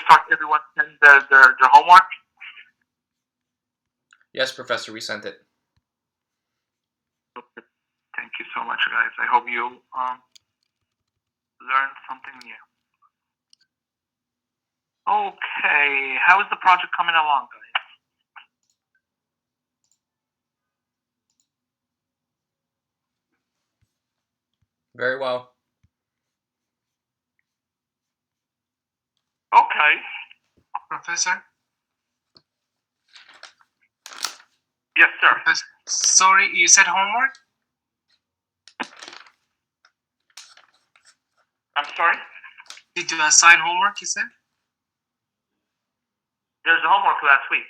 start everyone send their homework? Yes, Professor, we sent it. Thank you so much, guys. I hope you learned something new. Okay, how is the project coming along, guys? Very well. Okay. Professor? Yes, sir. Professor, sorry, you said homework? I'm sorry? Did you assign homework, you said? There's a homework last week.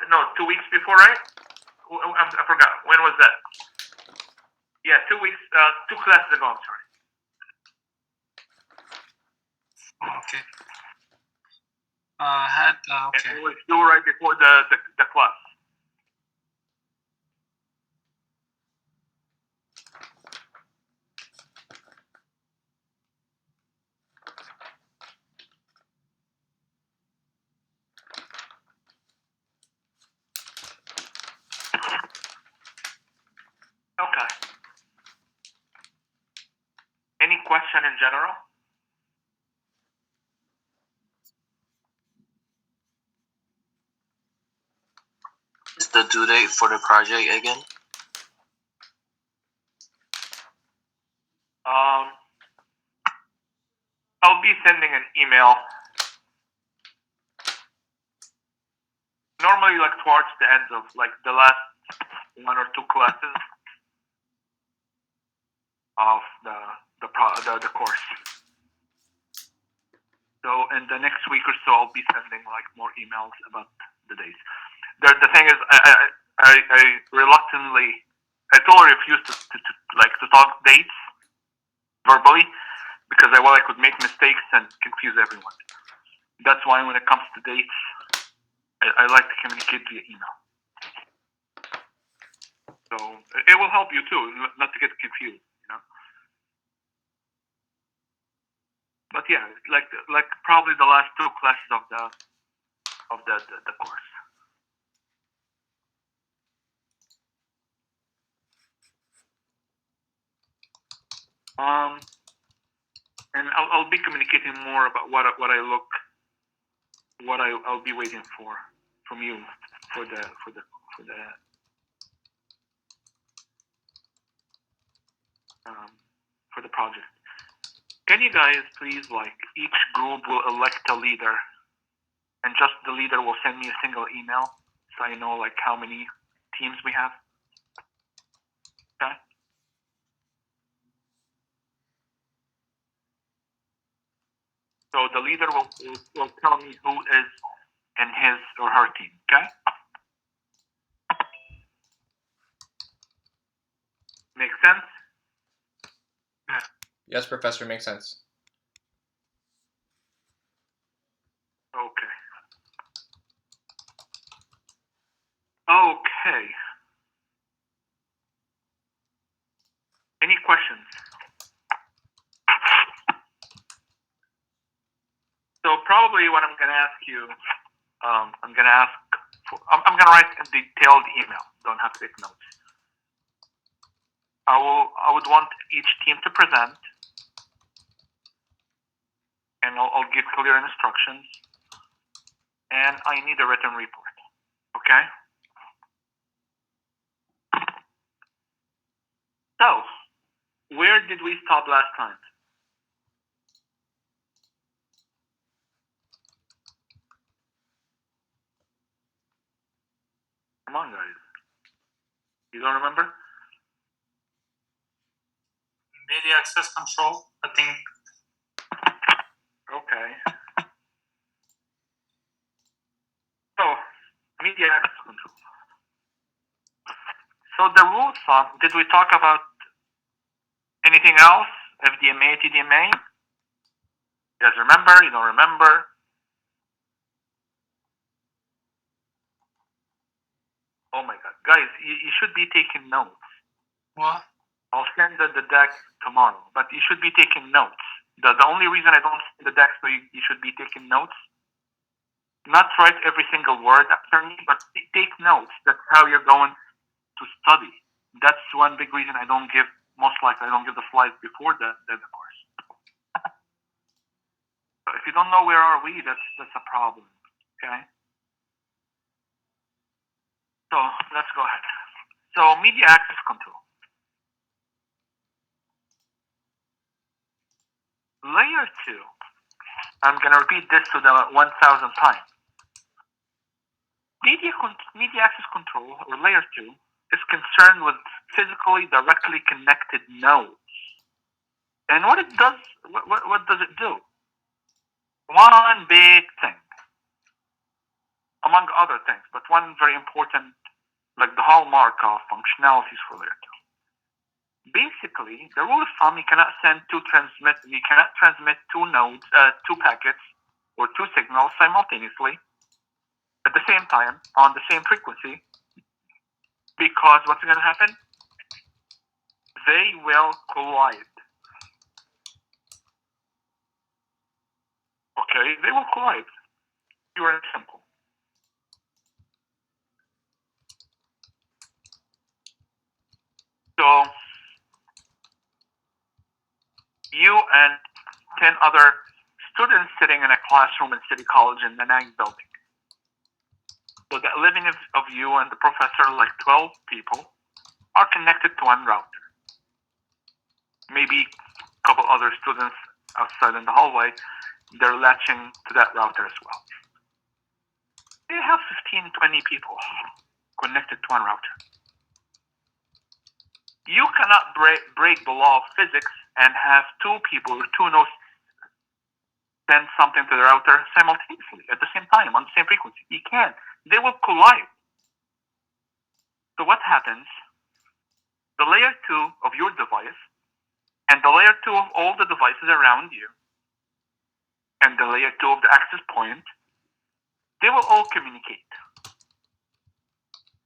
No, 2 weeks before, right? I forgot. When was that? Yeah, 2 weeks, 2 classes ago, I'm sorry. Okay. Okay. And it was due right before the class. Okay. Any question in general? Is the due date for the project again? I'll be sending an email. Normally, like towards the end of like the last 1 or 2 classes of the course. So in the next week or so, I'll be sending like more emails about the dates. The thing is, I reluctantly, I totally refuse to talk dates verbally because I could make mistakes and confuse everyone. That's why when it comes to dates, I like to communicate via email. So it will help you too, not to get confused, you know. But yeah, like probably the last 2 classes of the course. And I'll be communicating more about I'll be waiting for from you for the project. Can you guys please, like, each group will elect a leader, and just the leader will send me a single email so I know like how many teams we have. Okay. So the leader will tell me who is in his or her team. Okay. Makes sense? Yes, Professor, makes sense. Okay. Okay. Any questions? So probably what I'm going to ask you, I'm going to write a detailed email. Don't have to take notes. I would want each team to present, and I'll give clear instructions, and I need a written report. Okay? So, where did we stop last time? Come on, guys. You don't remember? Media access control, I think. Okay. So, media access control. So the rules of, did we talk about anything else? FDMA, TDMA? You guys remember? You don't remember? Oh my God. Guys, you should be taking notes. What? I'll send the deck tomorrow, but you should be taking notes. The only reason I don't see the deck, so you should be taking notes. Not write every single word after me, but take notes. That's how you're going to study. That's one big reason I don't give, most likely I don't give the slides before the course. So if you don't know where are we, that's a problem. Okay? So let's go ahead. So media access control. Layer 2, I'm going to repeat this to the 1,000th time. Media access control, or layer 2, is concerned with physically directly connected nodes. And what it does, what does it do? One big thing, among other things, but one very important, like the hallmark of functionalities for layer 2. Basically, the rule of thumb, you cannot transmit two nodes, two packets, or two signals simultaneously at the same time on the same frequency, because what's going to happen? They will collide. Okay, they will collide. Pure and simple. So you and 10 other students sitting in a classroom in City College in the Nang building. So the 11 of you and the professor, like 12 people, are connected to one router. Maybe a couple other students outside in the hallway, they're latching to that router as well. They have 15, 20 people connected to one router. You cannot break the law of physics and have two people or two nodes send something to the router simultaneously at the same time on the same frequency. You can't. They will collide. So what happens? The layer 2 of your device and the layer 2 of all the devices around you and the layer 2 of the access point, they will all communicate.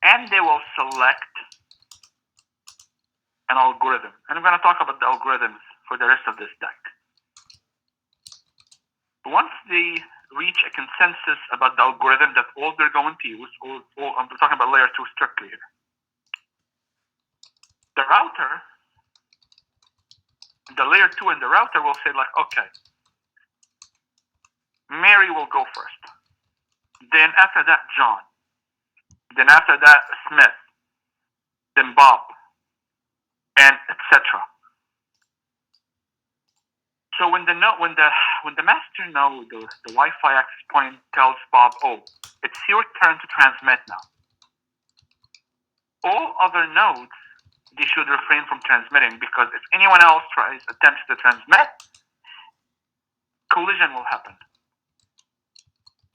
And they will select an algorithm. And I'm going to talk about the algorithms for the rest of this deck. Once they reach a consensus about the algorithm that all they're going to use, I'm talking about layer 2 strictly here. The router, the layer 2 and the router will say like, okay, Mary will go first. Then after that, John. Then after that, Smith. Then Bob. And etc. So when the master node, the Wi-Fi access point tells Bob, oh, it's your turn to transmit now. All other nodes, they should refrain from transmitting, because if anyone else attempts to transmit, collision will happen.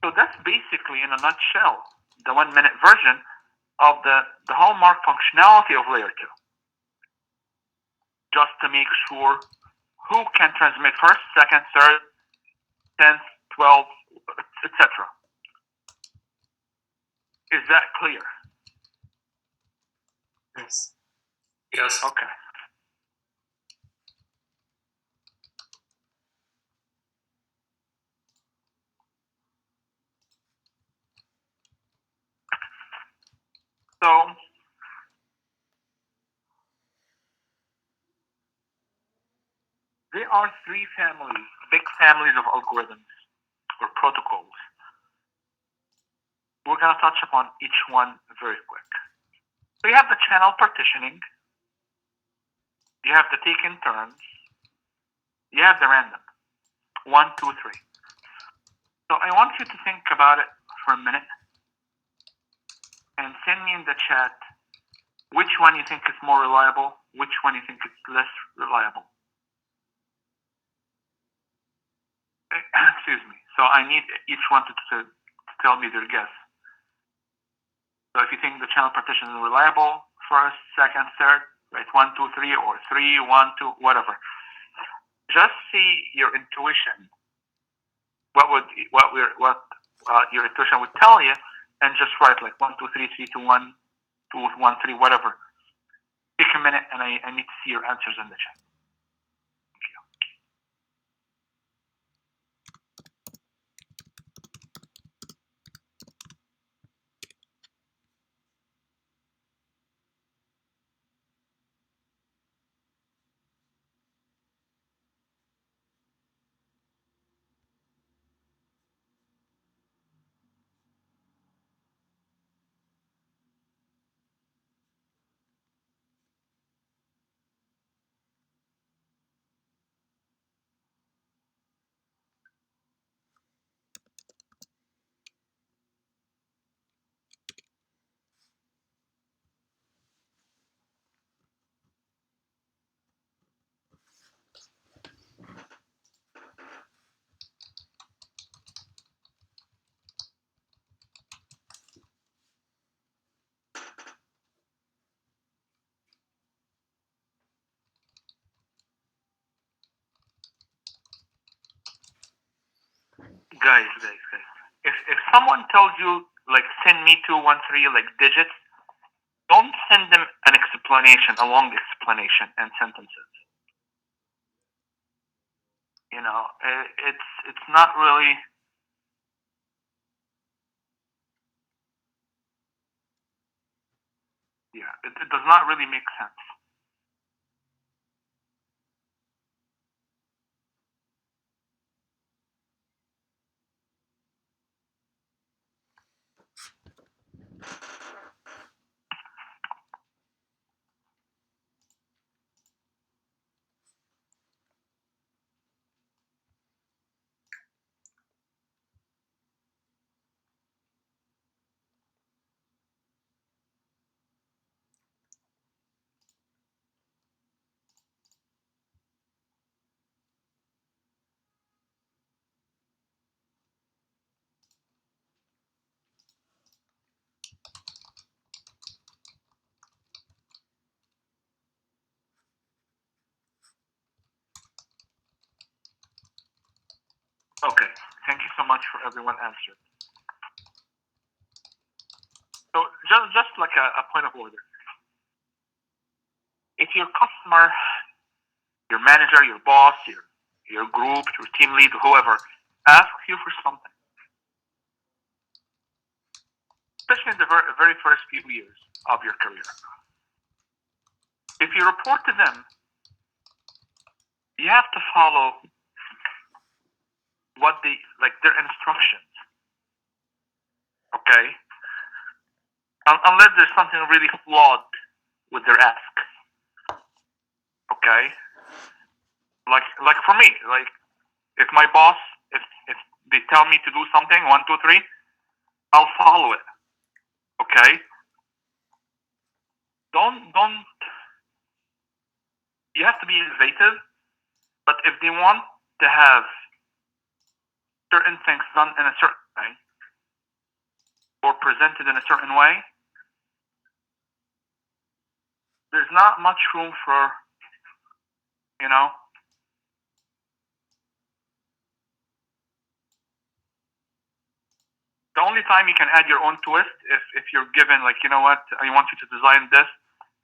So that's basically, in a nutshell, the 1-minute version of the hallmark functionality of layer 2. Just to make sure who can transmit first, second, third, 10th, 12th, etc. Is that clear? Yes. Yes. Okay. So there are three families, big families of algorithms or protocols. We're going to touch upon each one very quick. So you have the channel partitioning, you have the taken turns, you have the random. 1, 2, 3. So I want you to think about it for a minute and send me in the chat which one you think is more reliable, which one you think is less reliable. Excuse me. So I need each one to tell me their guess. So if you think the channel partition is reliable, first, second, third, right? 1, 2, 3, or 3, 1, 2, whatever. Just see your intuition. What your intuition would tell you, and just write like 1, 2, 3, 3, 2, 1, 2, 1, 3, whatever. Take a minute, and I need to see your answers in the chat. guys. If someone tells you like send me 213 like digits, don't send them an explanation, a long explanation and sentences. You know, it's not really. Yeah, it does not really make sense. Okay, thank you so much for everyone answered. So just like a point of order. If your customer, your manager, your boss, your group, your team lead, whoever, asks you for something, especially in the very first few years of your career, if you report to them, you have to follow what their instructions. Okay? Unless there's something really flawed with their ask. Okay? Like for me, like if my boss, if they tell me to do something, 1, 2, 3, I'll follow it. Okay? Don't. You have to be innovative, but if they want to have certain things done in a certain way or presented in a certain way, there's not much room for, you know, the only time you can add your own twist if you're given like, you know what, I want you to design this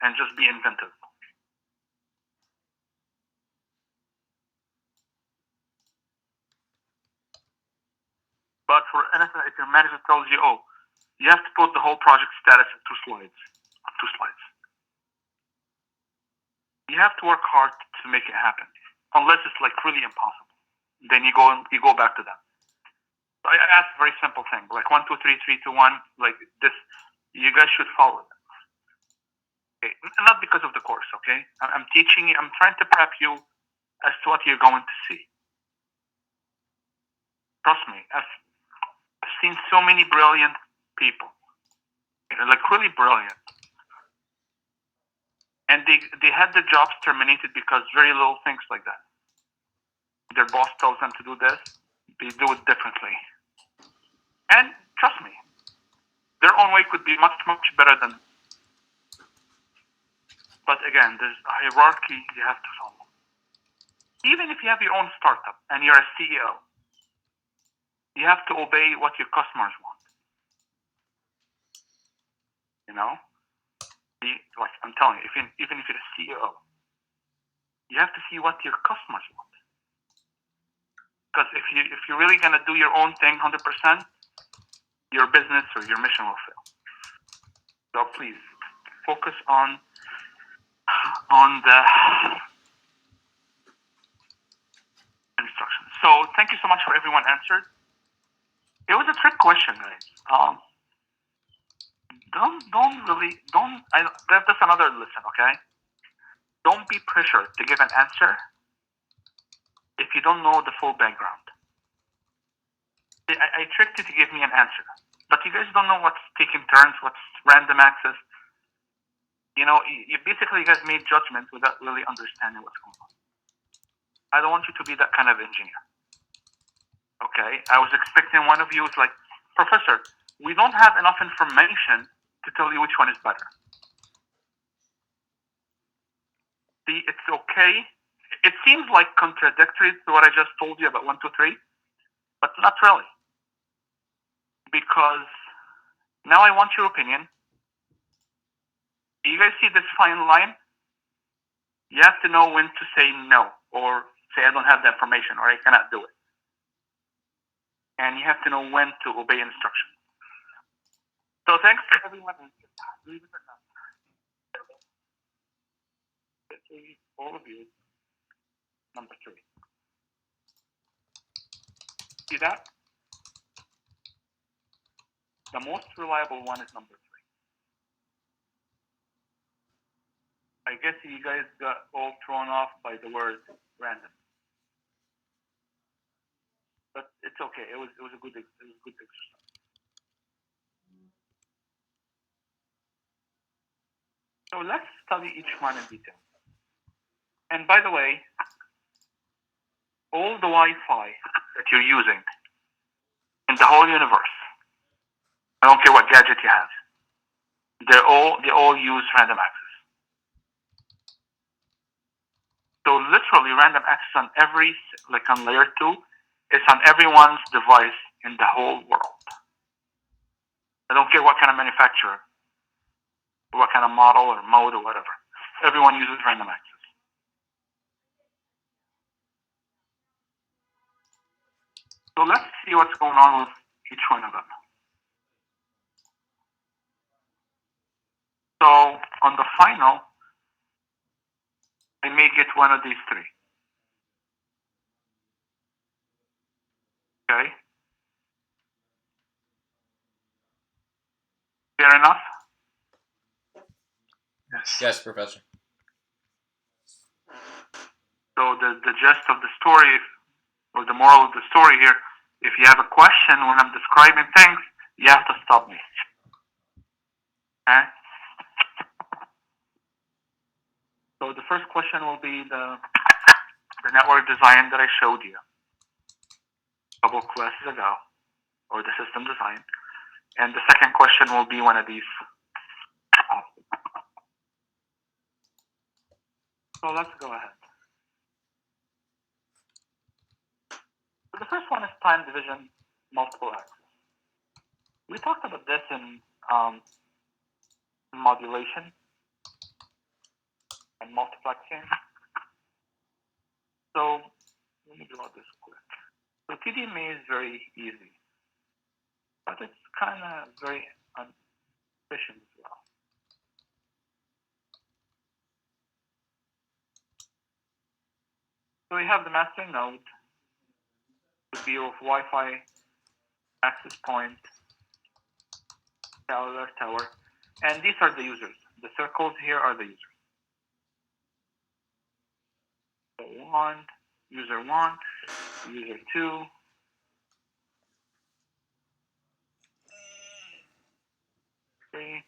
and just be inventive. But for anything, if your manager tells you, oh, you have to put the whole project status in 2 slides, you have to work hard to make it happen, unless it's like really impossible. Then you go back to them. So I asked a very simple thing, like 1, 2, 3, 3, 2, 1, like this. You guys should follow it. Okay? Not because of the course, okay? I'm teaching you. I'm trying to prep you as to what you're going to see. Trust me, I've seen so many brilliant people, like really brilliant, and they had their jobs terminated because very little things like that. Their boss tells them to do this, they do it differently. And trust me, their own way could be much, much better than. But again, there's a hierarchy you have to follow. Even if you have your own startup and you're a CEO, you have to obey what your customers want. You know, like I'm telling you, even if you're a CEO, you have to see what your customers want. Because if you're really gonna do your own thing 100%, your business or your mission will fail. So please focus on the instructions. So thank you so much for everyone answered. It was a trick question, guys. That's another lesson, okay? Don't be pressured to give an answer if you don't know the full background. I tricked you to give me an answer, but you guys don't know what's taking turns, what's random access. You know, you basically guys made judgment without really understanding what's going on. I don't want you to be that kind of engineer. Okay? I was expecting one of you is like, Professor, we don't have enough information to tell you which one is better. See, it's okay. It seems like contradictory to what I just told you about 1, 2, 3, but not really. Because now I want your opinion. You guys see this fine line? You have to know when to say no, or say I don't have the information, or I cannot do it. And you have to know when to obey instructions. So thanks to everyone. Believe it or not, all of you. Number 3. See that? The most reliable one is number 3. I guess you guys got all thrown off by the word random, but it's okay. It was a good exercise. So let's study each one in detail. And by the way, all the Wi-Fi that you're using in the whole universe, I don't care what gadget you have, they all use random access. So literally, random access on every, like on layer 2, is on everyone's device in the whole world. I don't care what kind of manufacturer, or what kind of model or mode or whatever. Everyone uses random access. So let's see what's going on with each one of them. So on the final, I may get one of these 3. Okay? Fair enough? Yes, Professor. So the gist of the story, or the moral of the story here, if you have a question when I'm describing things, you have to stop me. Okay? So the first question will be the network design that I showed you a couple of classes ago, or the system design. And the second question will be one of these. So let's go ahead. So the first one is time division multiple access. We talked about this in modulation and multiplexing. So let me draw this quick. So TDMA is very easy, but it's kind of very inefficient as well. So we have the master node, would be of Wi-Fi access point, cellular tower, and these are the users. The circles here are the users. So user 1, user 2, three,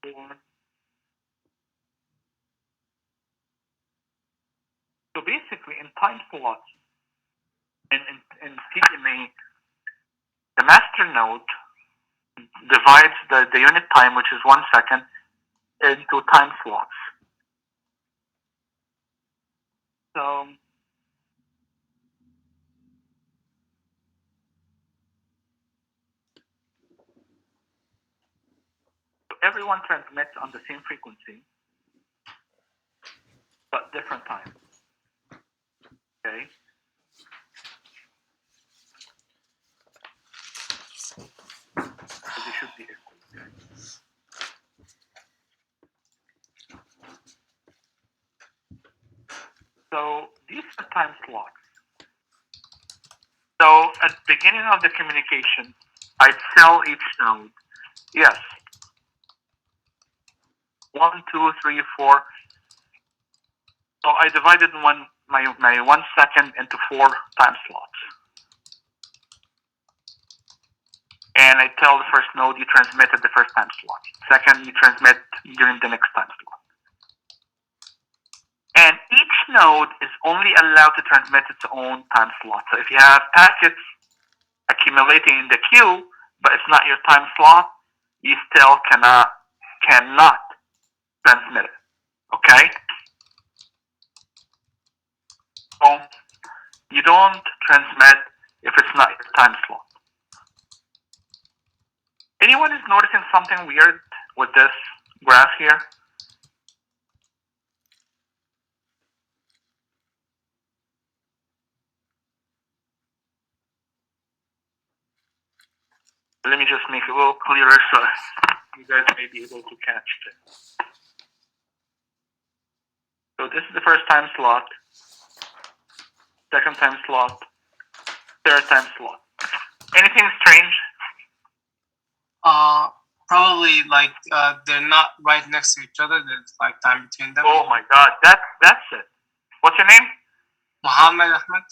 4. So basically, in time slots, in TDMA, the master node divides the unit time, which is 1 second, into time slots. So everyone transmits on the same frequency, but different times. Okay? So they should be equal. Okay? So these are time slots. So at the beginning of the communication, I'd tell each node, yes, 1, 2, 3, 4. So I divided my 1 second into 4 time slots. And I tell the first node, you transmit at the first time slot. Second, you transmit during the next time slot. And each node is only allowed to transmit its own time slot. So if you have packets accumulating in the queue, but it's not your time slot, you still cannot transmit it. Okay? So You don't transmit if it's not your time slot. Anyone is noticing something weird with this graph here? Let me just make it a little clearer so you guys may be able to catch it. So this is the first time slot, second time slot, third time slot. Anything strange? Probably like they're not right next to each other. There's like time between them. Oh my God, that's it. What's your name? Muhammad Ahmed.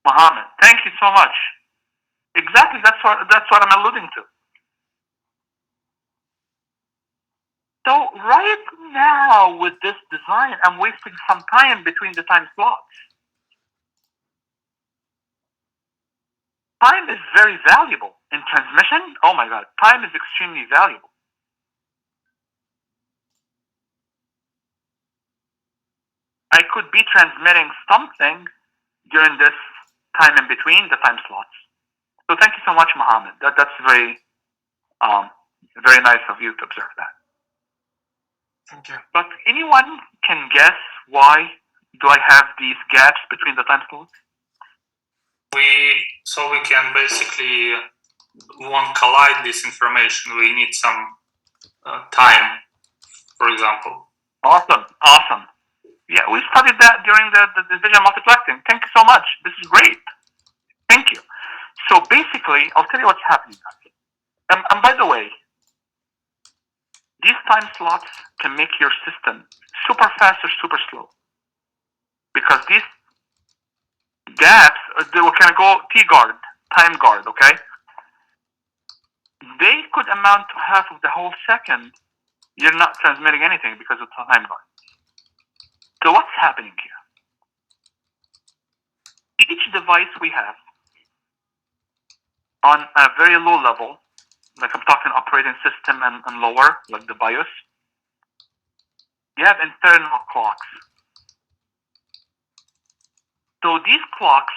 Mohammed. Thank you so much. Exactly, that's what I'm alluding to. So right now with this design, I'm wasting some time between the time slots. Time is very valuable in transmission. Oh my God, time is extremely valuable. I could be transmitting something during this time in between the time slots. So thank you so much, Mohammed. That's very, very nice of you to observe that. Thank you. But anyone can guess why do I have these gaps between the time slots? So we can basically won't collide this information. We need some time, for example. Awesome. Yeah, we studied that during the division multiplexing. Thank you so much. This is great. Thank you. So basically, I'll tell you what's happening. And by the way, these time slots can make your system super fast or super slow. Because these gaps, they can go T-guard, time guard, okay? They could amount to half of the whole second. You're not transmitting anything because it's a time guard. So what's happening here? Each device we have on a very low level, like I'm talking operating system and lower, like the BIOS, you have internal clocks. So these clocks,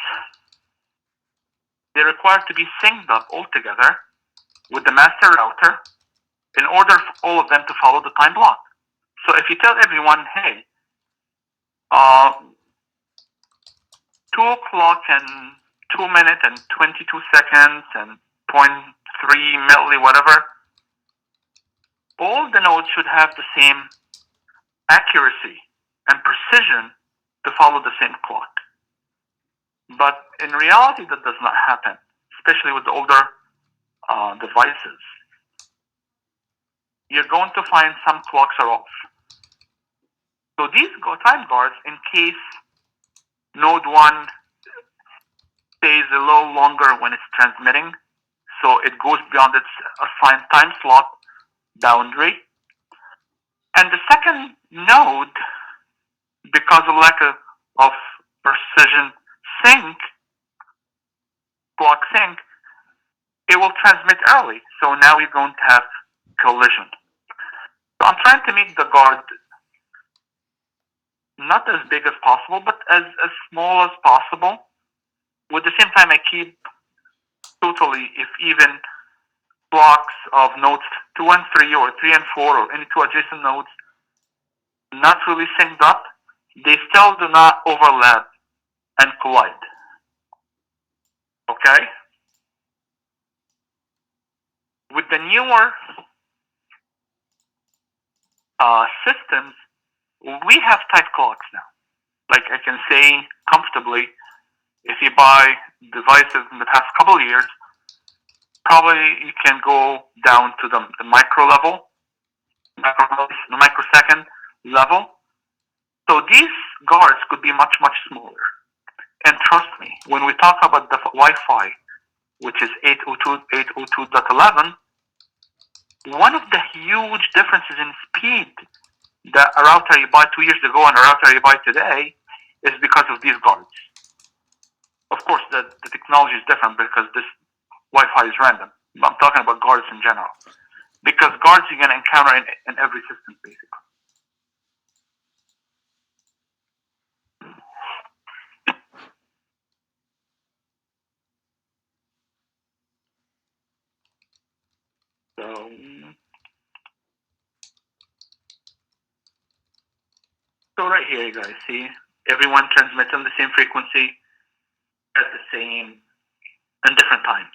they're required to be synced up all together with the master router in order for all of them to follow the time block. So if you tell everyone, hey, 2 o'clock and 2 minutes and 22 seconds and 0.3 milli, whatever, all the nodes should have the same accuracy and precision to follow the same clock. But in reality, that does not happen, especially with the older devices. You're going to find some clocks are off. So these time guards, in case node 1 stays a little longer when it's transmitting, so it goes beyond its assigned time slot boundary. And the second node, because of lack of precision clock sync, it will transmit early. So now we're going to have collision. So I'm trying to make the guard not as big as possible, but as small as possible. With the same time, I keep totally, if even blocks of nodes 2 and 3 or 3 and 4 or any 2 adjacent nodes not really synced up, they still do not overlap and collide. Okay? With the newer systems, we have tight clocks now. Like I can say comfortably, if you buy devices in the past couple of years, probably you can go down to the micro level, the microsecond level. So these guards could be much, much smaller. And trust me, when we talk about the Wi-Fi, which is 802.11, one of the huge differences in speed that a router you bought 2 years ago and a router you buy today is because of these guards. Of course, the technology is different because this Wi-Fi is random. I'm talking about guards in general. Because guards you're going to encounter in every system, basically. So right here, you guys see everyone transmits on the same frequency at the same and different times.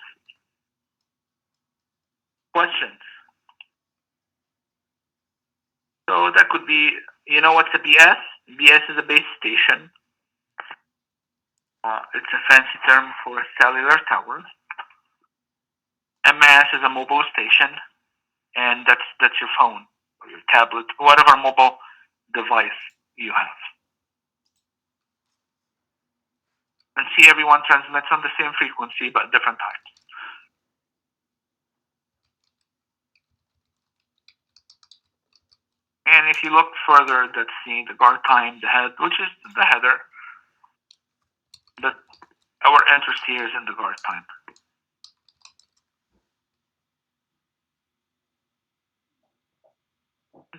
Questions? So that could be, you know what's a BS? BS is a base station. It's a fancy term for a cellular tower. MAS is a mobile station, and that's your phone or your tablet, whatever mobile device you have. And see, everyone transmits on the same frequency but different times. And if you look further, let's see the guard time, the head, which is the header. But our interest here is in the guard time.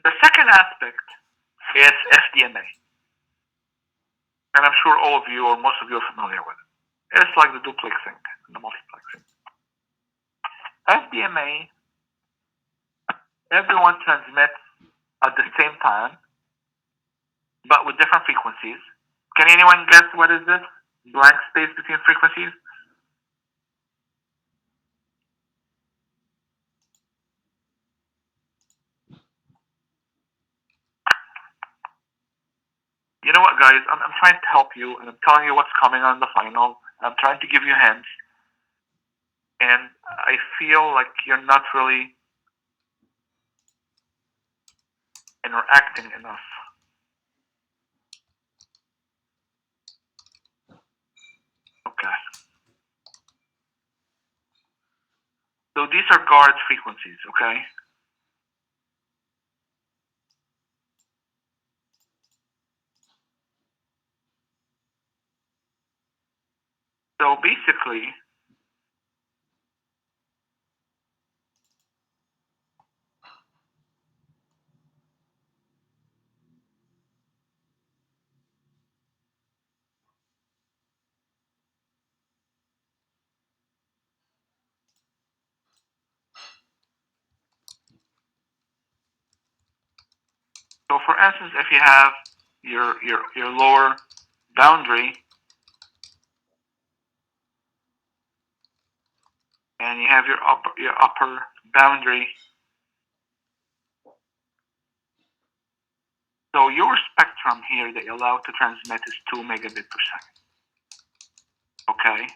The second aspect is FDMA. And I'm sure all of you or most of you are familiar with it. It's like the duplexing and the multiplexing. FDMA, everyone transmits at the same time, but with different frequencies. Can anyone guess what is this? Blank space between frequencies? You know what, guys? I'm trying to help you, and I'm telling you what's coming on the final. I'm trying to give you hints, and I feel like you're not really interacting enough. Okay. So these are guard frequencies, okay? So basically, so for instance, if you have your lower boundary and you have your upper boundary, so your spectrum here that you're allowed to transmit is 2 megabit per second. Okay.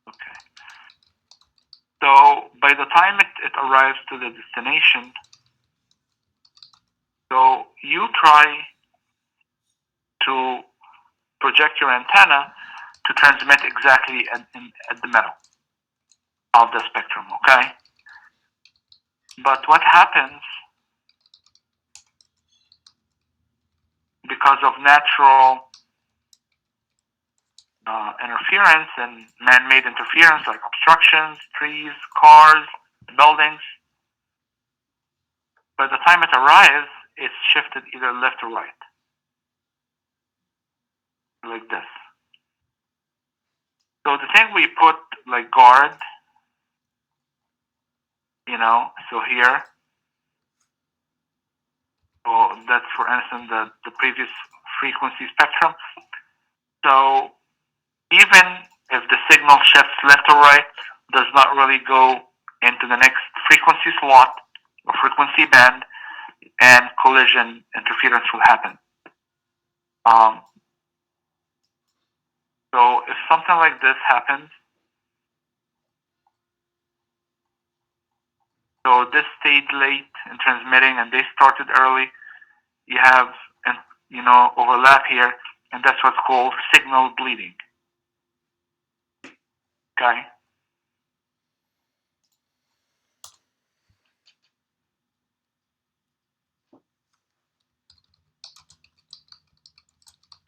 Okay. So by the time it arrives to the destination, so you try to project your antenna to transmit exactly at the middle of the spectrum, okay? But what happens, because of natural interference and man-made interference like obstructions, trees, cars, buildings, by the time it arrives, it's shifted either left or right, like this. So the thing we put like guard, you know, so here, well, that's for instance the previous frequency spectrum. So even if the signal shifts left or right, does not really go into the next frequency slot or frequency band, and collision interference will happen. So if something like this happens, so this stayed late in transmitting and they started early, you have overlap here, and that's what's called signal bleeding. Okay.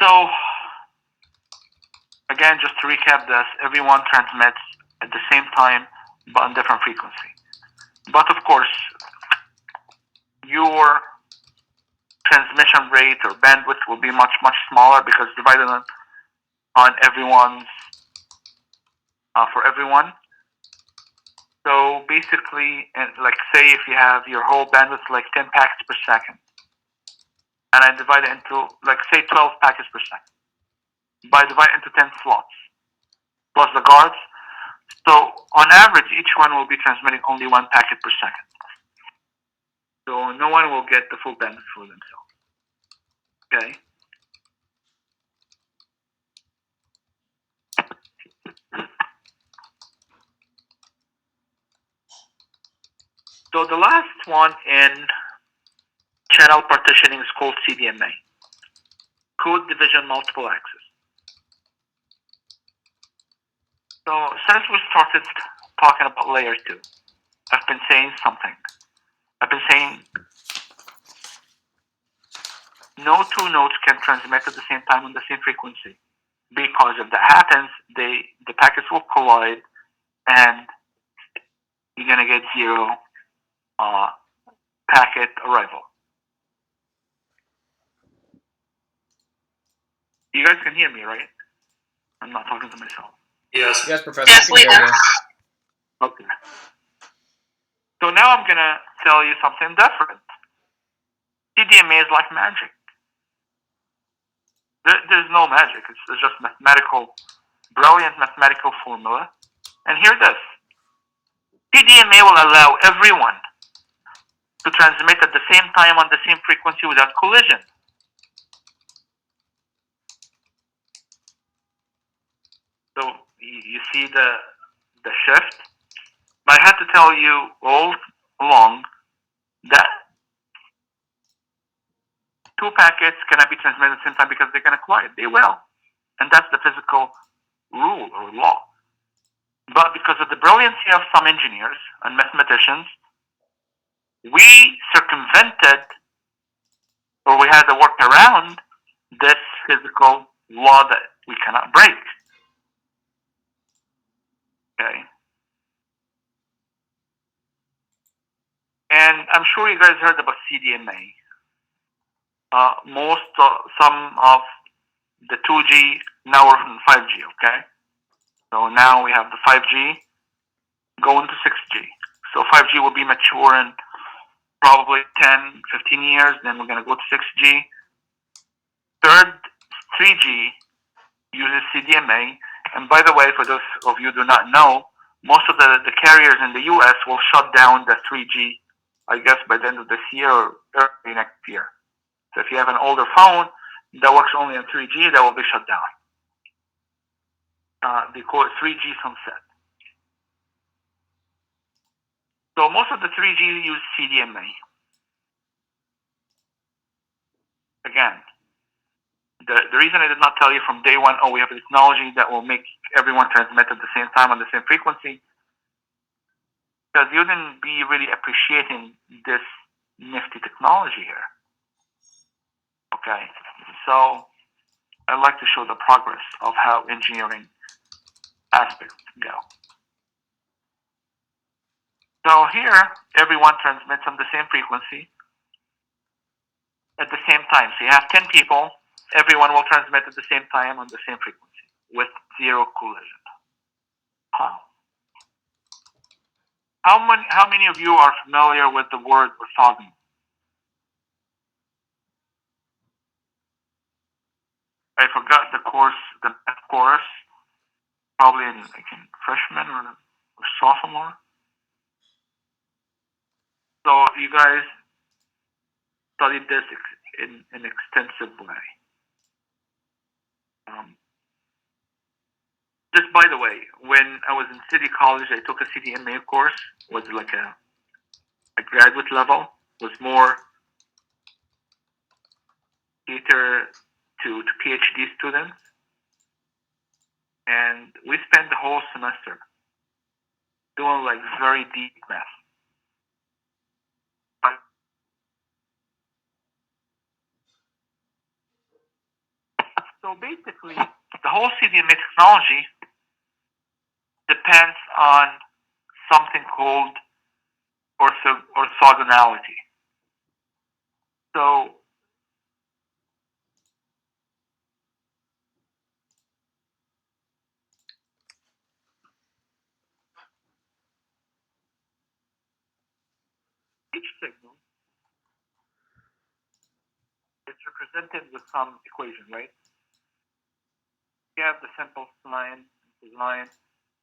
So again, just to recap this, everyone transmits at the same time but on different frequency. But of course, your transmission rate or bandwidth will be much, much smaller because divided on everyone's, for everyone. So basically, and like say if you have your whole bandwidth like 10 packets per second, and I divide it into like say 12 packets per second, by divide into 10 slots, plus the guards. So on average, each one will be transmitting only 1 packet per second. So no one will get the full bandwidth for themselves. Okay. So the last one in channel partitioning is called CDMA, Code Division Multiple Access. So since we started talking about layer 2, I've been saying something. I've been saying no two nodes can transmit at the same time on the same frequency, because if that happens, the packets will collide and you're gonna get zero packet arrival. You guys can hear me, right? I'm not talking to myself. Yes. Yes, Professor. Yes, we do. Okay. So now I'm gonna tell you something different. CDMA is like magic. There's no magic. It's just mathematical, brilliant mathematical formula. And hear this. CDMA will allow everyone to transmit at the same time on the same frequency without collision. So you see the shift. I had to tell you all along that 2 packets cannot be transmitted at the same time because they're going to collide. They will. And that's the physical rule or law. But because of the brilliancy of some engineers and mathematicians, we circumvented, or we had to work around this physical law that we cannot break. Okay. And I'm sure you guys heard about CDMA. Some of the 2G, now we're from 5G, okay? So now we have the 5G going to 6G. So 5G will be mature in probably 10, 15 years, then we're going to go to 6G. Third, 3G uses CDMA. And by the way, for those of you who do not know, most of the carriers in the US will shut down the 3G, I guess, by the end of this year or early next year. So if you have an older phone that works only on 3G, that will be shut down. They call it 3G sunset. So most of the 3G use CDMA. Again, the reason I did not tell you from day one, oh, we have a technology that will make everyone transmit at the same time on the same frequency, because you wouldn't be really appreciating this nifty technology here. Okay, so I'd like to show the progress of how engineering aspects go. So here, everyone transmits on the same frequency at the same time. So you have 10 people, everyone will transmit at the same time on the same frequency with zero collision. How many of you are familiar with the word orthogonal? I forgot the course, the math course, probably in freshman or sophomore. So you guys studied this in an extensive way. Just by the way, when I was in City College, I took a CDMA course. It was like a graduate level. It was more catered to PhD students. And we spent the whole semester doing like very deep math. So basically, the whole CDMA technology depends on something called orthogonality. So each signal is represented with some equation, right? We have the simple sine and cosine.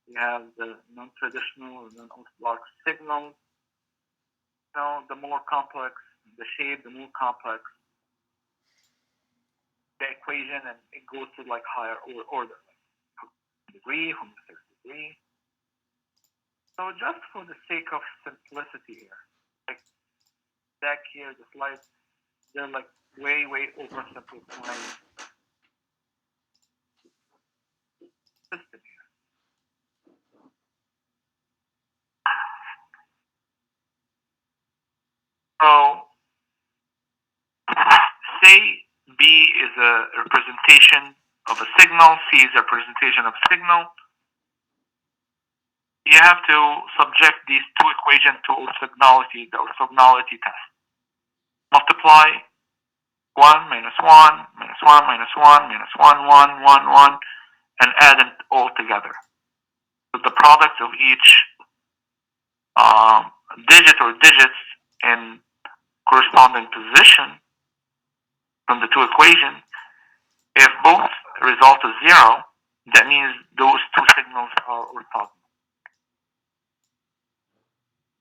We have the non-traditional or non-orthodox signals. The more complex the shape, the more complex the equation, and it goes to like higher order, like degree, 106 degree. So just for the sake of simplicity here, like back here, the slides, they're like way oversimplifying system here. So say B is a representation of a signal, C is a representation of a signal. You have to subject these two equations to orthogonality, the orthogonality test. Multiply 1 minus 1 minus 1 minus 1 minus 1, 1, 1, 1, and add it all together. So the product of each digit or digits in corresponding position from the two equations, if both result is 0, that means those two signals are orthogonal.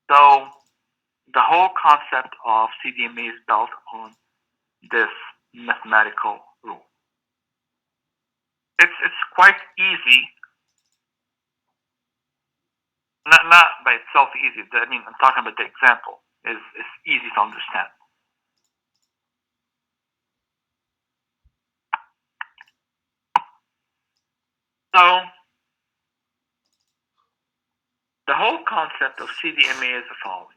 So the whole concept of CDMA is built on this mathematical rule. It's quite easy, not by itself easy. I mean, I'm talking about the example. It's easy to understand. So the whole concept of CDMA is the following.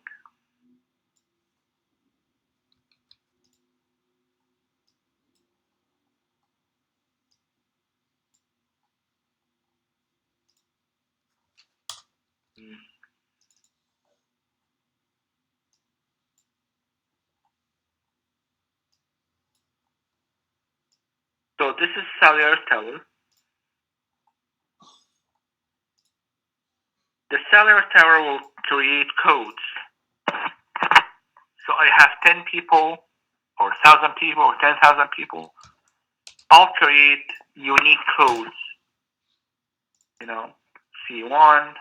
So this is cellular tower. The cellular tower will create codes. So I have 10 people, or 1,000 people, or 10,000 people. I'll create unique codes. C1,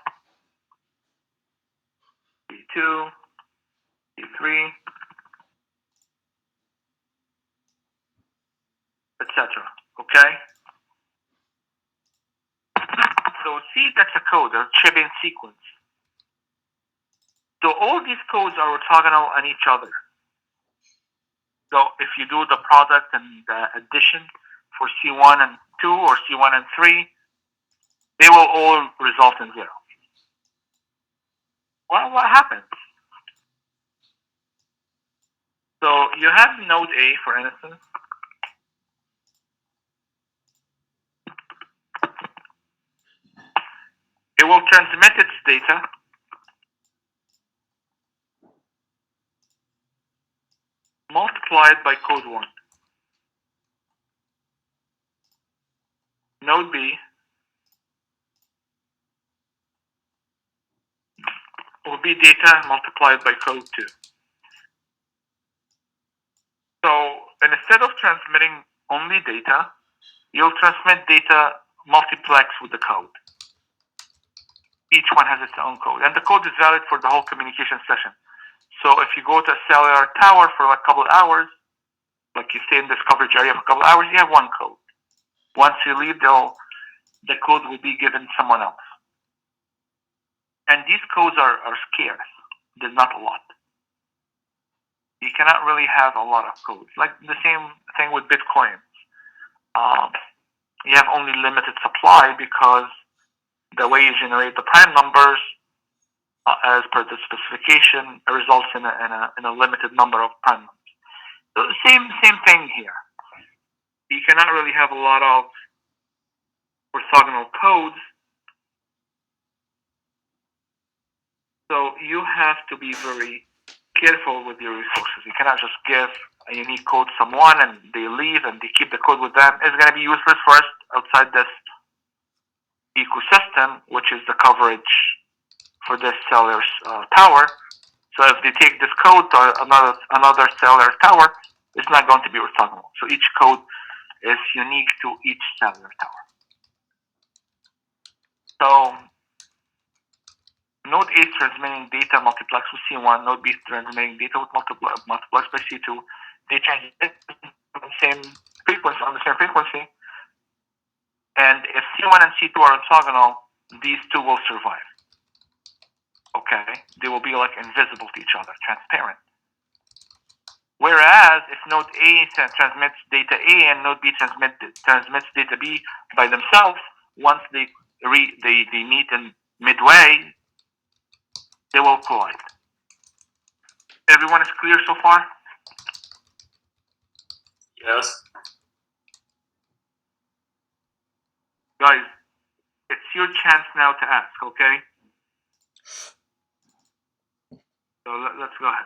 C2, C3, etc. Okay? So see, that's a code, a Chebyshev sequence. So all these codes are orthogonal on each other. So if you do the product and the addition for C1 and 2 or C1 and 3, they will all result in 0. Well, what happens? So you have node A, for instance. It will transmit its data multiplied by code 1. Node B will be data multiplied by code 2. So instead of transmitting only data, you'll transmit data multiplex with the code. Each one has its own code. And the code is valid for the whole communication session. So if you go to a cellular tower for like a couple of hours, like you stay in this coverage area for a couple of hours, you have one code. Once you leave, the code will be given someone else. And these codes are scarce. There's not a lot. You cannot really have a lot of codes. Like the same thing with Bitcoin. You have only limited supply because the way you generate the prime numbers as per the specification results in a limited number of prime numbers. So same thing here. You cannot really have a lot of orthogonal codes So you have to be very careful with your resources. You cannot just give a unique code to someone and they leave and they keep the code with them. It's going to be useless for us outside this ecosystem, which is the coverage for this seller's tower. So if they take this code to another seller tower, it's not going to be orthogonal. So each code is unique to each seller tower. So node A is transmitting data multiplex with C1, node B is transmitting data with multiplex by C2. They change it on the same frequency, and if C1 and C2 are orthogonal, these two will survive. Okay, they will be like invisible to each other, transparent. Whereas if node A transmits data A and node B transmits data B by themselves, once they meet in midway, they will collide. Everyone is clear so far? Yes. Guys, it's your chance now to ask, okay? So let's go ahead.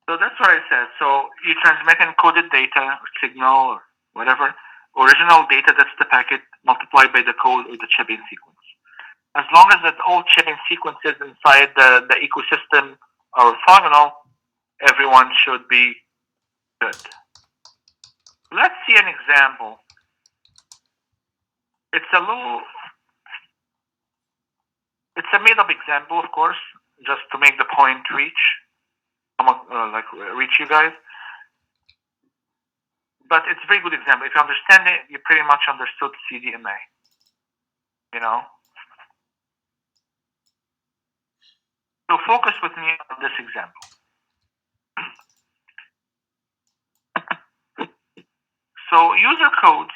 So that's what I said. So you transmit encoded data or signal or whatever, original data, that's the packet, multiplied by the code or the chipping sequence. As long as that all chipping sequences inside the ecosystem are orthogonal, everyone should be good. Let's see an example. It's a made-up example, of course, just to make the point reach you guys. But it's a very good example. If you understand it, you pretty much understood CDMA. You know. So focus with me on this example. So user codes.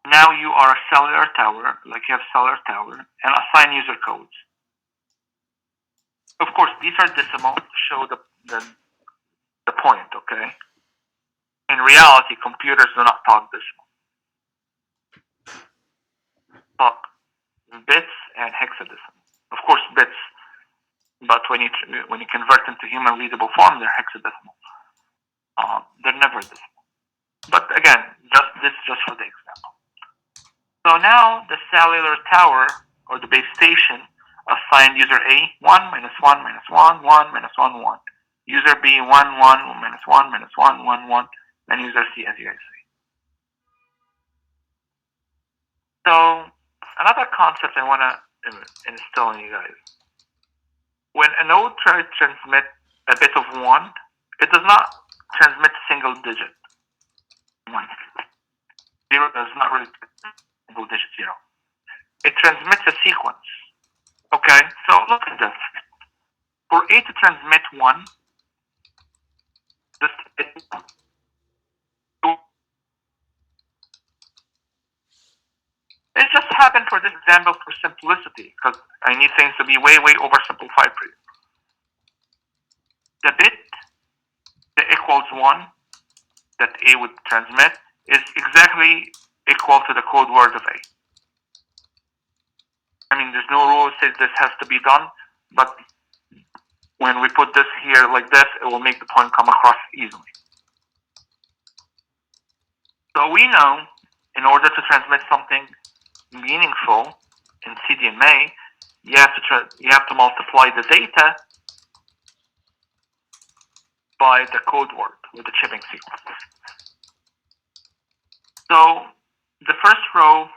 Now you are a cellular tower, like you have cellular tower, and assign user codes. Of course, these are decimal to show the point, okay? In reality, computers do not talk decimal. Talk bits and hexadecimal. Of course, bits, but when you convert into human readable form, they're hexadecimal. They're never decimal. But again, just for the example. So now the cellular tower or the base station assigned user A 1 minus 1 minus 1 1 minus 1 1. User B 1 1 minus 1 minus 1 1 1, and user C, as you guys see. So another concept I want to instill in you guys. When a node tries to transmit a bit of 1, it does not transmit a single digit. 1. 0 does not really single digit 0. It transmits a sequence. Okay, so look at this. For A to transmit 1, it just happened for this example for simplicity, because I need things to be way oversimplified for you. The bit that equals 1 that A would transmit is exactly equal to the code word of A. I mean, there's no rule that says this has to be done, but when we put this here like this, it will make the point come across easily. So we know in order to transmit something meaningful in CDMA, you have to multiply the data by the code word with the chipping sequence. So the first row,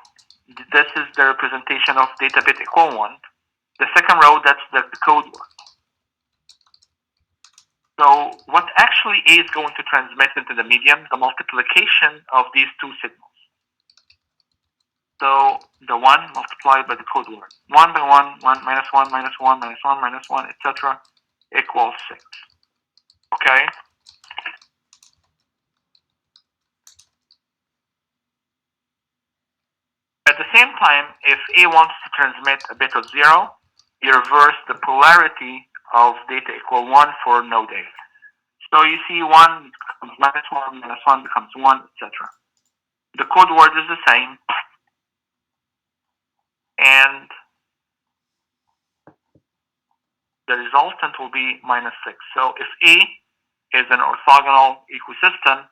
this is the representation of data bit equal 1. The second row, that's the code word. So what actually A is going to transmit into the medium, the multiplication of these two signals. So the 1 multiplied by the code word. 1 by 1, 1 minus 1 minus 1 minus 1 minus 1, etc. equals 6. Okay? At the same time, if A wants to transmit a bit of 0, you reverse the polarity of data equal 1 for node A. So you see 1 becomes -1, -1 becomes 1, etc. The code word is the same. And the resultant will be -6. So if A is an orthogonal ecosystem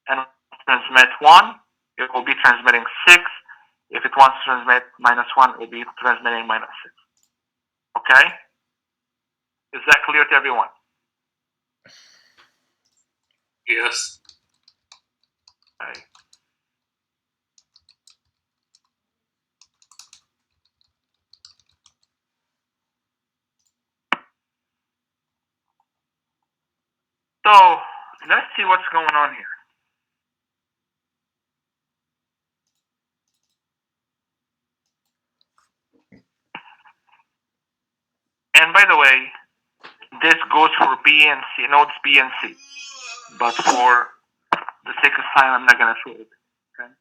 and transmit 1, it will be transmitting 6. If it wants to transmit -1, it will be transmitting -6. Okay? Is that clear to everyone? Yes. Okay. So let's see what's going on here. And by the way, this goes for B and C, nodes B and C. But for the sake of time, I'm not going to show it. Okay.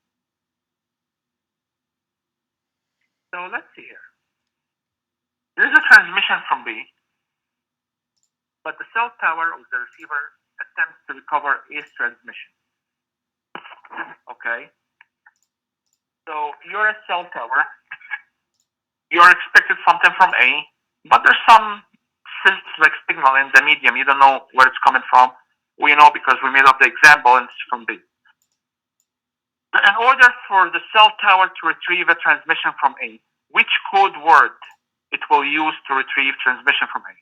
So let's see here. There's a transmission from B, but the cell tower of the receiver attempts to recover A's transmission. Okay. So you're a cell tower. You're expected something from A, but there's some like signal in the medium. You don't know where it's coming from. We know because we made up the example and it's from B. In order for the cell tower to retrieve a transmission from A, which code word it will use to retrieve transmission from A?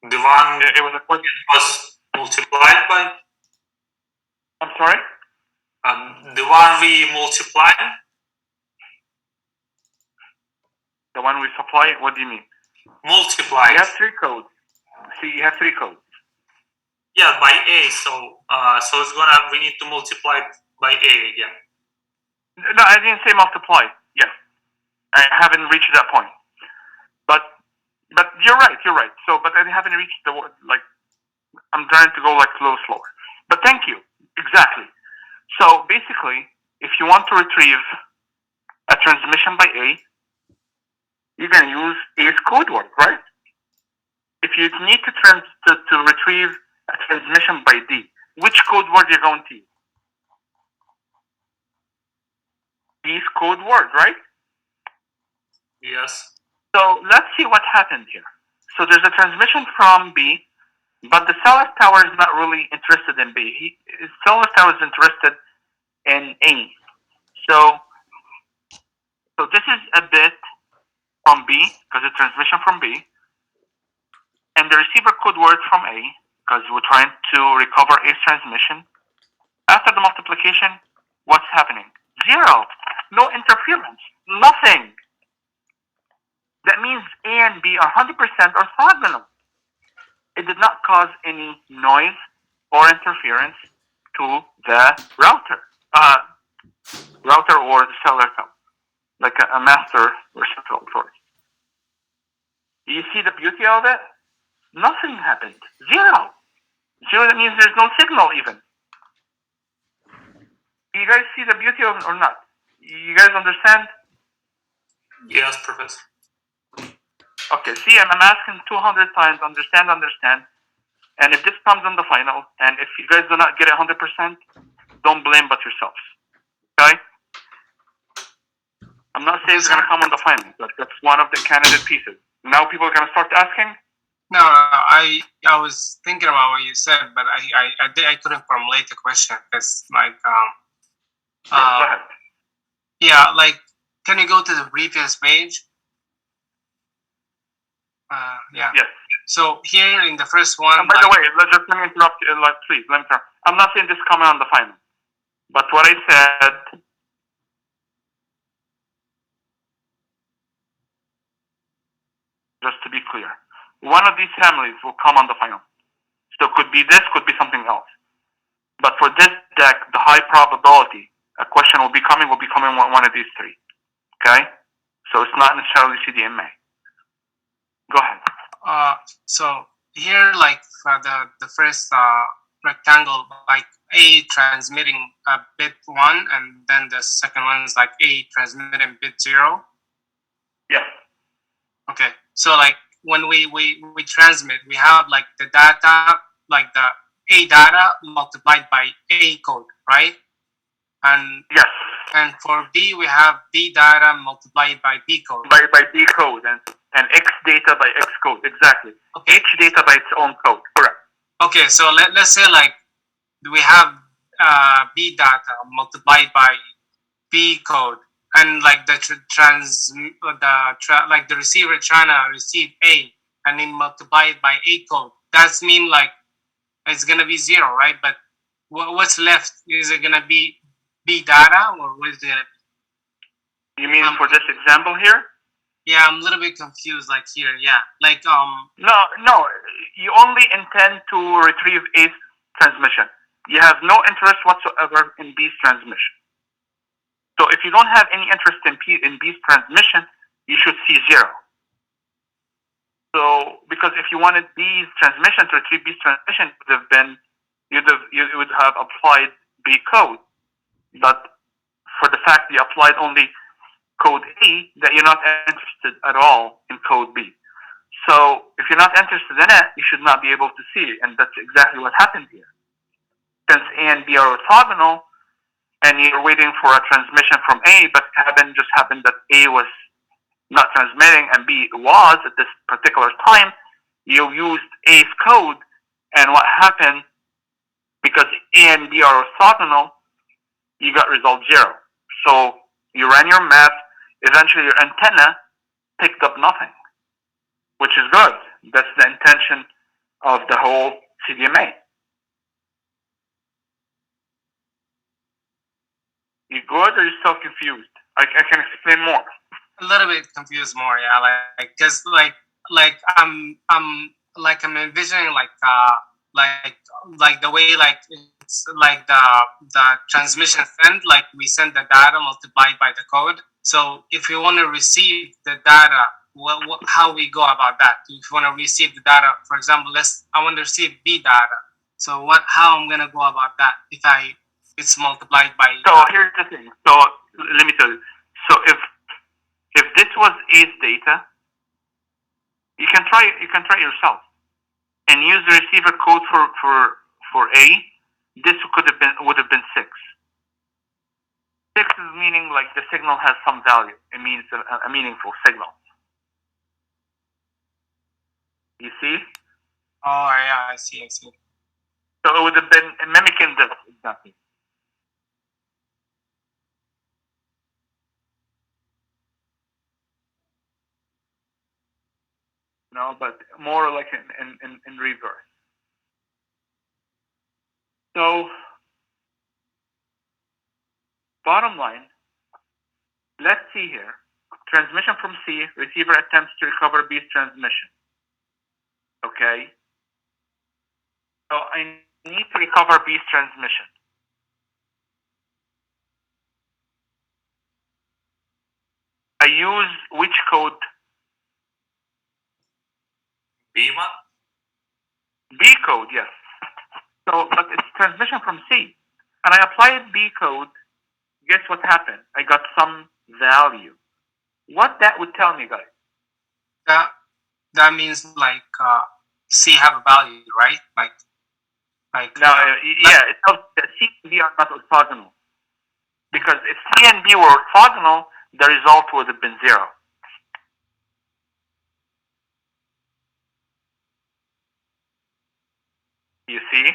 The one It was a question. was multiplied by I'm sorry? the one we multiplied. The one we supply? What do you mean? Multiplied. You have 3 codes. See, you have 3 codes. Yeah, by A. So it's we need to multiply it by A again. No, I didn't say multiply. Yes. I haven't reached that point. But you're right. So, but I haven't reached the word, like, I'm trying to go like a little slower. But thank you. Exactly. So basically, if you want to retrieve a transmission by A, you're going to use A's code word, right? If you need to retrieve a transmission by D, which code word are you going to use? D's code word, right? Yes. So let's see what happened here. So there's a transmission from B, but the cell tower is not really interested in B. Cell tower is interested in A. So this is a bit from B, because it's transmission from B, and the receiver code word from A, because we're trying to recover A's transmission. After the multiplication, what's happening? 0. No interference. Nothing. That means A and B are 100% orthogonal. It did not cause any noise or interference to the router or the cellular tower, like a master reciprocal authority. Do you see the beauty of it? Nothing happened. 0. That means there's no signal even. Do you guys see the beauty of it or not? You guys understand? Yes, Professor. Okay, see, I'm asking 200 times, understand. And if this comes in the final, and if you guys do not get it 100%, don't blame but yourselves. Okay? I'm not saying it's going to come on the final, but that's one of the candidate pieces. Now people are going to start asking? No, I was thinking about what you said, but I couldn't formulate the question. It's like, Go ahead. yeah, like, can you go to the previous page? Yeah. Yes. So here in the first one. And by the way, let me interrupt you. Please, let me interrupt. I'm not saying this comment on the final, but what I said. Just to be clear, one of these families will come on the final. So it could be this, could be something else. But for this deck, the high probability a question will be coming one of these 3. Okay? So it's not necessarily CDMA. Go ahead. So here, like the first rectangle, like A transmitting bit 1, and then the second one is like A transmitting bit 0. Yes. Okay, so like when we transmit, we have like the data, like the A data multiplied by A code, right? And Yes. and for B, we have B data multiplied by B code. By B code and X data by X code. Exactly. Okay. Each data by its own code. Correct. Okay, so let's say like we have B data multiplied by B code, and like the like the receiver trying to receive A, and then multiplied by A code. That's mean like it's gonna be 0, right? But what's left? Is it gonna be B data, or what is it gonna be? You mean for this example here? Yeah, I'm a little bit confused. Like here, yeah, like No. You only intend to retrieve A's transmission. You have no interest whatsoever in B's transmission. So if you don't have any interest in B's transmission, you should see 0. So because if you wanted B's transmission to retrieve B's transmission, you would have applied B code. But for the fact you applied only code A, that you're not interested at all in code B. So if you're not interested in it, you should not be able to see it, and that's exactly what happened here. Since A and B are orthogonal, and you're waiting for a transmission from A, but just happened that A was not transmitting and B was at this particular time, you used A's code, and what happened, because A and B are orthogonal, you got result 0. So you ran your math, eventually your antenna picked up nothing, which is good. That's the intention of the whole CDMA. You good, or you still confused? I can explain more. A little bit confused more, yeah. Like, cause like I'm envisioning like the way like it's like the transmission send, like we send the data multiplied by the code. So if you want to receive the data, how we go about that? If you want to receive the data, for example, I want to receive B data. So how I'm gonna go about that if it's multiplied by? So here's the thing. So let me tell you. So if this was A's data, you can try yourself and use the receiver code for A. This would have been 6. 6 is meaning like the signal has some value. It means a meaningful signal. You see? Oh yeah, I see. So it would have been mimicking this exactly. No, but more like in reverse. So, bottom line, let's see here. Transmission from C, receiver attempts to recover B's transmission. Okay? So I need to recover B's transmission. I use which code? B1? B code, yes. So, but it's transmission from C. And I applied B code. Guess what happened? I got some value. What that would tell me, guys? That means like C have a value, right? Like now, yeah, it tells that C and B are not orthogonal. Because if C and B were orthogonal, the result would have been 0. You see?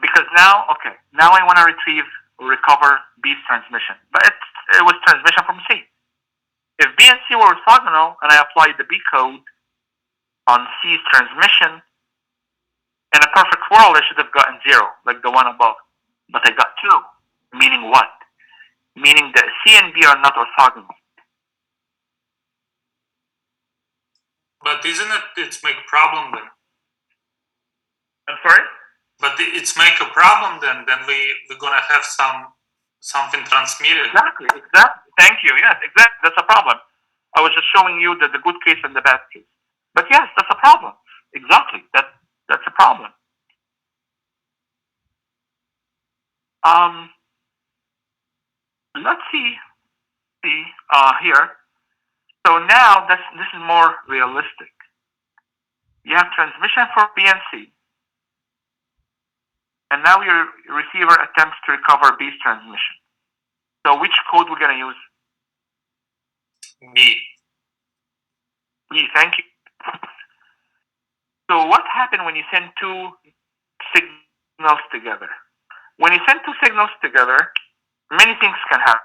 Because now I want to recover B's transmission. But it was transmission from C. If B and C were orthogonal, and I applied the B code on C's transmission, in a perfect world, I should have gotten 0, like the one above. But I got 2. Meaning what? Meaning that C and B are not orthogonal. But isn't it's make a problem then? I'm sorry? But it's make a problem then. Then we're gonna have something transmitted. Exactly. Thank you. Yes, exactly. That's a problem. I was just showing you the good case and the bad case. But yes, that's a problem. Exactly. That's a problem. Um, let's see here. So now this is more realistic. You have transmission for BNC, and now your receiver attempts to recover B's transmission. So which code we're gonna use? B. B. Thank you. So what happened when you send two signals together? When you send two signals together, many things can happen.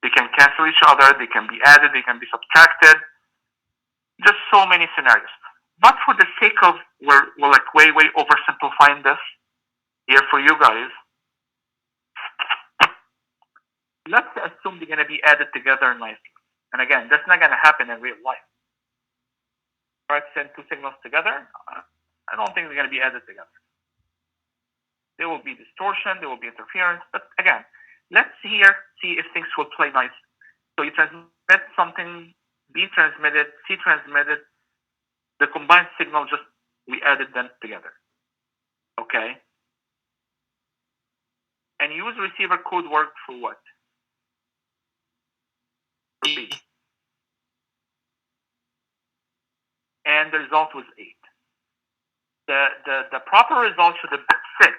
They can cancel each other, they can be added, they can be subtracted. Just so many scenarios. But for the sake of, we're like way oversimplifying this here for you guys. Let's assume they're gonna be added together nicely. And again, that's not gonna happen in real life. Try to send two signals together, I don't think they're gonna be added together. There will be distortion, there will be interference, but again, let's see if things will play nice. So you transmit something, B transmitted, C transmitted, the combined signal just, we added them together. Okay? And use receiver code word for what? For B. And the result was 8. The proper result should have been 6,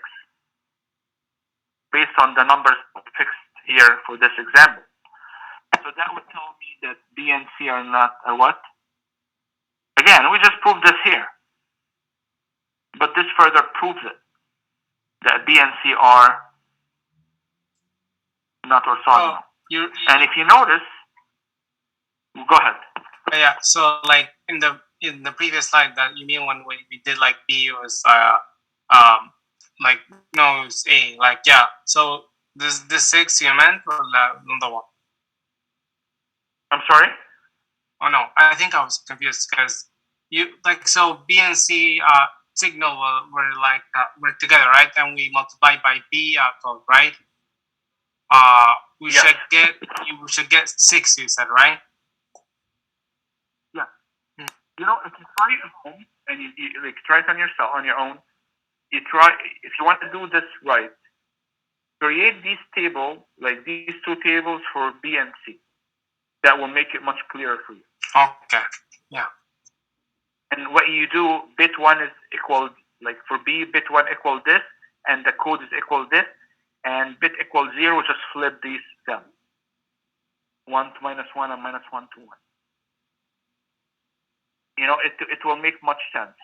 based on the numbers fixed here for this example. So that would tell me that B and C are not a what? Again, we just proved this here. But this further proves it. That B and C are not orthogonal. And if you notice, go ahead. Yeah. So like in the previous slide that you mean when we did like B was like no, it was A. Like yeah. So this 6 you meant or another one? I'm sorry? Oh no, I think I was confused because you like so B and C signal were together, right? And we multiply by B code, right? We should get 6. You said, right? Yeah. You know, if you try it at home and you like try it on your own, you try if you want to do this right, create these tables, like these two tables for B and C. That will make it much clearer for you. Okay. Yeah. And what you do, bit 1 is equal, like for B, bit 1 equal this, and the code is equal this, and bit equal 0, just flip these down. 1 to -1 and -1 to 1. You know, it will make much sense.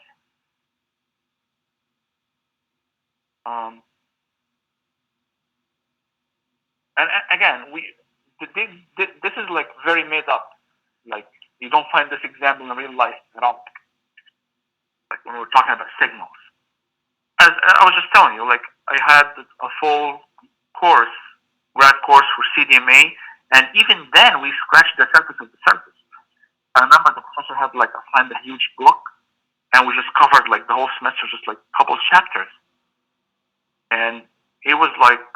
And again, this is like very made up. Like you don't find this example in real life at all. Like when we're talking about signals. As I was just telling you, like I had a full course, grad course for CDMA, and even then we scratched the surface of the surface. I remember the professor had like assigned a huge book, and we just covered like the whole semester, just like a couple of chapters. And it was like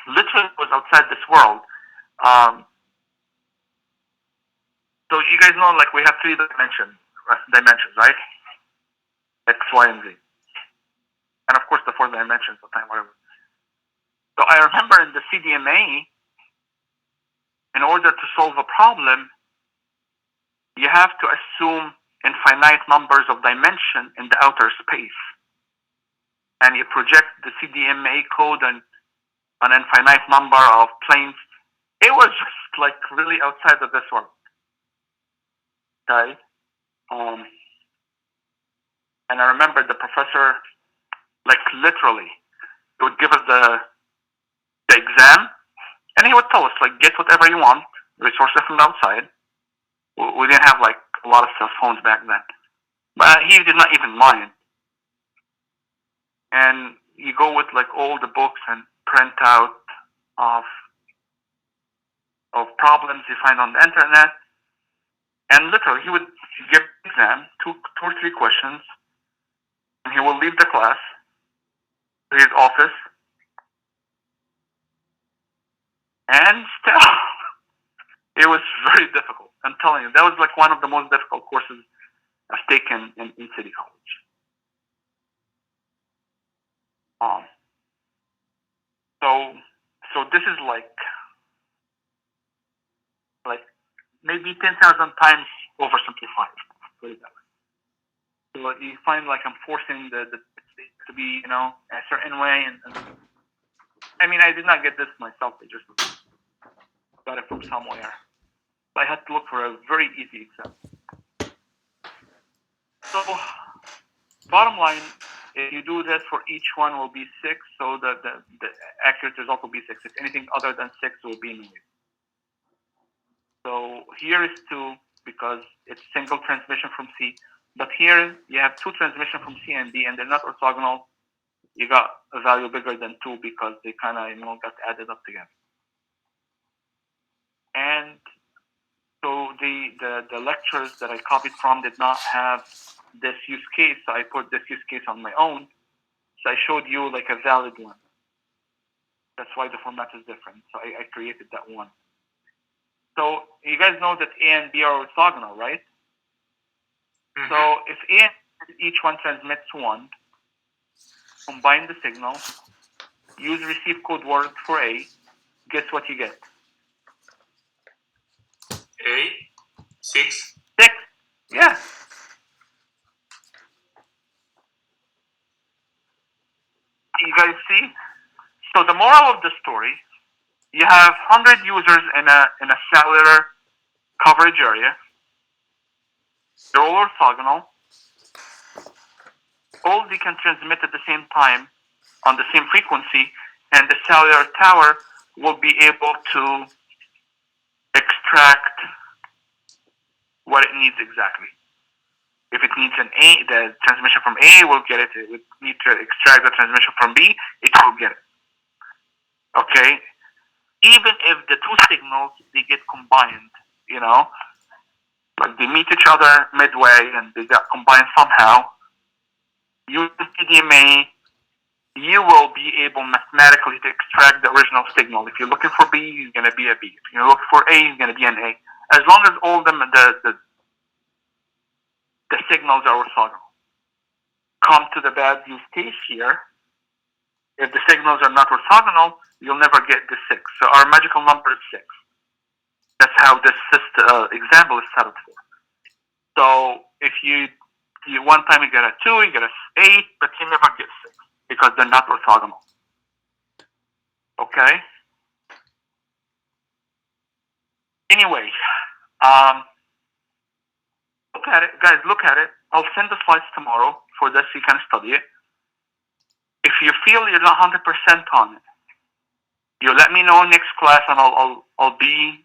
literally was outside this world. So you guys know, like we have 3 dimensions, right? X, Y, and Z, and of course the 4th dimension, so time, whatever. So I remember in the CDMA, in order to solve a problem, you have to assume infinite numbers of dimension in the outer space, and you project the CDMA code on an infinite number of planes. It was just like really outside of this world. Okay. And I remember the professor, like literally, he would give us the exam, and he would tell us like, get whatever you want, resources from the outside. We didn't have like a lot of cell phones back then, but he did not even mind. And you go with like all the books and print out of problems you find on the internet, and literally he would give the exam 2 or 3 questions, and he will leave the class to his office, and still it was very difficult. I'm telling you, that was like one of the most difficult courses I've taken in City College. So this is like maybe 10,000 times oversimplified. Put it that way. So you find like I'm forcing the state to be, a certain way, and I mean, I did not get this myself. I just got it from somewhere. So I had to look for a very easy example. So, bottom line, if you do that for each one will be 6, so the accurate result will be 6. If anything other than 6 will be noise. So here is 2 because it's single transmission from C. But here you have 2 transmission from C and D, and they're not orthogonal. You got a value bigger than 2 because they kind of got added up together. And so the lectures that I copied from did not have this use case, so I put this use case on my own. So I showed you like a valid one. That's why the format is different. So I created that one. So you guys know that A and B are orthogonal, right? Mm-hmm. So if A and each one transmits 1, combine the signal, use receive code word for A, guess what you get? A, 6. 6, yeah. You guys see? So the moral of the story, you have 100 users in a cellular coverage area. They're all orthogonal. All they can transmit at the same time on the same frequency, and the cellular tower will be able to extract what it needs exactly. If it needs the transmission from A, will get it. If it needs to extract the transmission from B, it will get it. Okay? Even if the 2 signals, they get combined, like they meet each other midway and they got combined somehow, using TDMA, you will be able mathematically to extract the original signal. If you're looking for B, it's going to be a B. If you're looking for A, it's going to be an A. As long as all of them, the signals are orthogonal. Come to the bad use case here. If the signals are not orthogonal, you'll never get the 6. So our magical number is 6. That's how this example is set up for. So if you one time you get a 2, you get a 8, but you never get 6 because they're not orthogonal. Okay? Anyway, look at it. Guys, look at it. I'll send the slides tomorrow for this. You can study it. If you feel you're not 100% on it, you let me know next class, and I'll be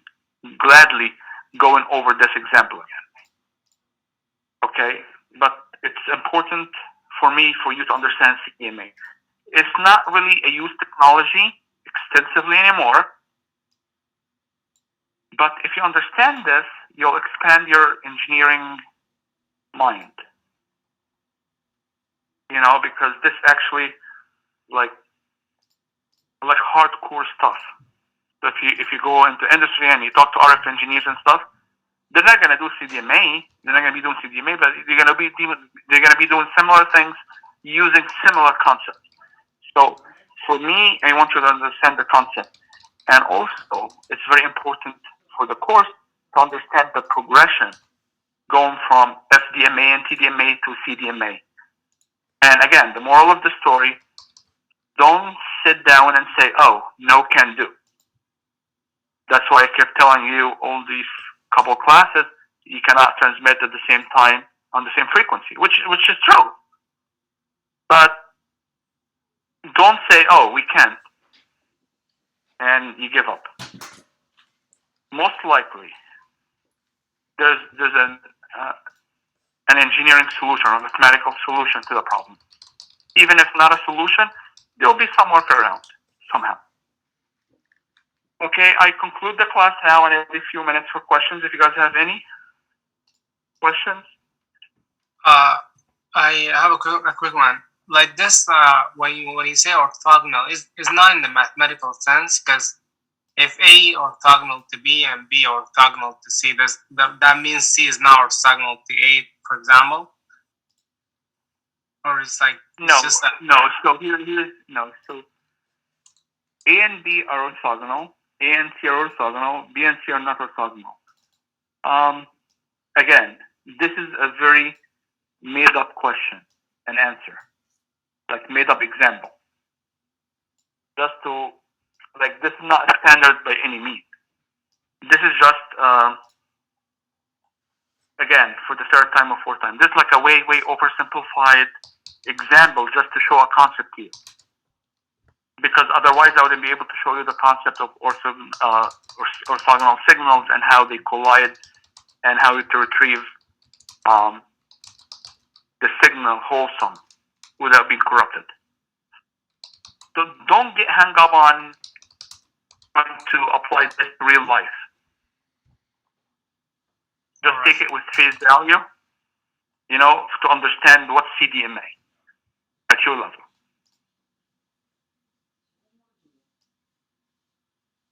gladly going over this example again. Okay, but it's important for you to understand CDMA. It's not really a used technology extensively anymore, but if you understand this, you'll expand your engineering mind. Because this actually like hardcore stuff. So if you go into industry and you talk to RF engineers and stuff, they're not going to do CDMA. They're not going to be doing CDMA, but they're going to be doing similar things using similar concepts. So for me, I want you to understand the concept, and also it's very important for the course to understand the progression going from FDMA and TDMA to CDMA. And again, the moral of the story: don't sit down and say, "Oh, no can do." That's why I kept telling you all these couple classes, you cannot transmit at the same time on the same frequency, which is true. But don't say, "Oh, we can't," and you give up. Most likely, there's an engineering solution or a mathematical solution to the problem. Even if not a solution, there will be some workaround somehow. Okay, I conclude the class now, and it'll be a few minutes for questions if you guys have any questions. I have a quick one. Like this, when you say orthogonal, is not in the mathematical sense, because if A orthogonal to B and B orthogonal to C, that means C is now orthogonal to A for example, or it's like No, it's just that. no. So no. So A and B are orthogonal. A and C are orthogonal. B and C are not orthogonal. Again, this is a very made-up question and answer, like made-up example. Just to, like, this is not standard by any means. This is just, again, for the third time or fourth time. This is like a way oversimplified example just to show a concept to you. Because otherwise I wouldn't be able to show you the concept of orthogonal signals and how they collide and how to retrieve the signal wholesome without being corrupted. So don't get hung up on trying to apply this to real life. Just take it with face value, you know, to understand what's CDMA at your level.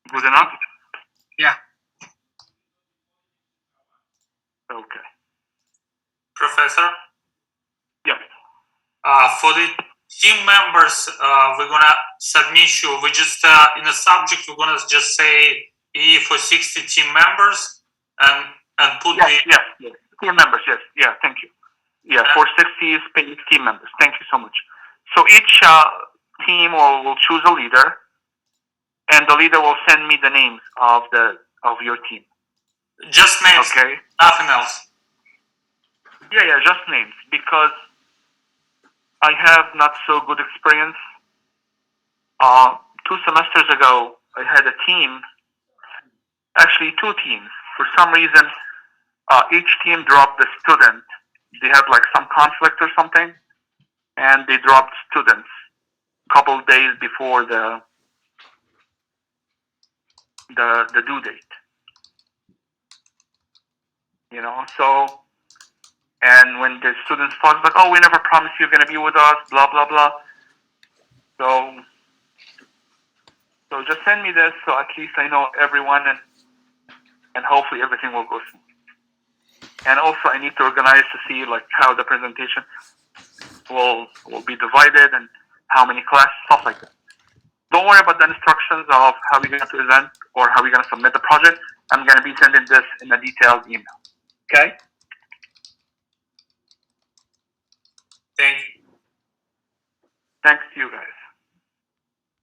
Good enough? Yeah. Okay. Professor? Yep. For the team members, we're gonna submit you. We just in the subject we're gonna just say E for 60 team members and put Yes. Team members, yes. Yeah, thank you. Yeah, for 60 space team members. Thank you so much. So each team will choose a leader, and the leader will send me the names of your team. just names, Okay. nothing else. Yeah, just names, because I have not so good experience. 2 semesters ago, I had a team, actually 2 teams. For some reason, each team dropped the student. They had like some conflict or something, and they dropped students a couple of days before the due date. You know, so, and when the students talk like, oh, we never promised you're going to be with us, blah, blah, blah. So just send me this so at least I know everyone, and hopefully everything will go smooth. And also I need to organize to see like how the presentation will be divided and how many classes, stuff like that. Don't worry about the instructions of how we're going to present or how we're going to submit the project. I'm going to be sending this in a detailed email. Okay? Thank you. Thanks to you guys.